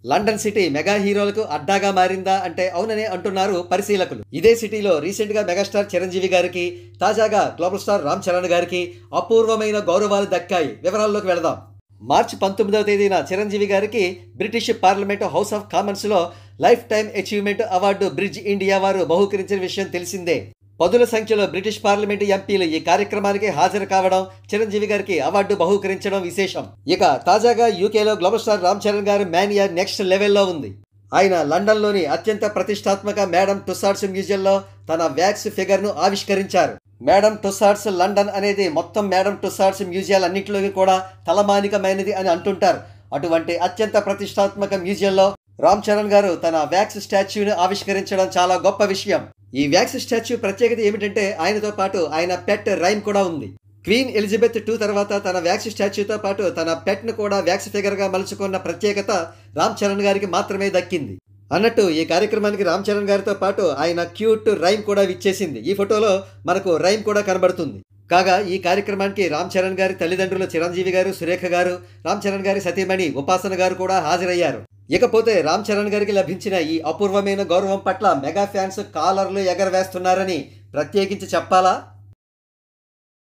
London city mega హీరోలకు అడ్డాగా మారిందా అంటే అవుననే అంటున్నారు పరిశీలకులు. ఇదే సిటీలో రీసెంట్ గా మెగాస్టార్ చిరంజీవి గారికి, తాజాగా గ్లోబల్ స్టార్ రామ్ చరణ్ గారికి అపూర్వమైన గౌరవాలు దక్కాయి. వివరాల్లోకి వెళదాం. మార్చి 19వ తేదీన చిరంజీవి గారికి British parliament house of commons లో lifetime achievement award Bridge India వారు బహూకరించిన విషయం తెలిసిందే. పదుల సంఖ్యలో బ్రిటిష్ పార్లమెంటు ఎంపీలు ఈ కార్యక్రమానికి హాజరు కావడం, చిరంజీవి గారికి అవార్డు బహూకరించడం విశేషం. ఇక తాజాగా యూకేలో గ్లోబల్ స్టార్ రామ్ చరణ్ గారి మేనియా నెక్స్ట్ లెవెల్లో ఉంది. ఆయన లండన్లోని అత్యంత ప్రతిష్టాత్మక మేడమ్ టుస్సాడ్స్ మ్యూజియంలో తన వ్యాక్స్ ఫిగర్ను ఆవిష్కరించారు. మేడమ్ టుస్సాడ్స్ లండన్ అనేది మొత్తం మేడమ్ టుస్సాడ్స్ మ్యూజియాలన్నింటిలోకి కూడా తలమానికమైనది అని అంటుంటారు. అటువంటి అత్యంత ప్రతిష్టాత్మక మ్యూజియంలో రామ్ చరణ్ గారు తన వ్యాక్స్ స్టాచ్యూని ఆవిష్కరించడం చాలా గొప్ప విషయం. ఈ వ్యాక్స్ స్టాచ్యూ ప్రత్యేకత ఏమిటంటే ఆయనతో పాటు ఆయన పెట్ రైమ్ కూడా ఉంది. క్వీన్ ఎలిజబెత్ II తర్వాత తన వ్యాక్స్ స్టాచ్యూతో పాటు తన పెట్ను కూడా వ్యాక్స్ ఫిగర్గా మలుచుకున్న ప్రత్యేకత రామ్ చరణ్ గారికి మాత్రమే దక్కింది. అన్నట్టు ఈ కార్యక్రమానికి రామ్ చరణ్ గారితో పాటు ఆయన క్యూట్ రైమ్ కూడా విచ్చేసింది. ఈ ఫోటోలో మనకు రైమ్ కూడా కనబడుతుంది. కాగా ఈ కార్యక్రమానికి రామ్ చరణ్ గారి తల్లిదండ్రులు చిరంజీవి గారు, సురేఖ గారు, రామ్ చరణ్ గారి సతీమణి ఉపాసన గారు కూడా హాజరయ్యారు. ఇకపోతే రామ్ చరణ్ గారికి లభించిన ఈ అపూర్వమైన గౌరవం పట్ల మెగా ఫ్యాన్స్ కాలర్లు ఎగరవేస్తున్నారని ప్రత్యేకించి చెప్పాలా?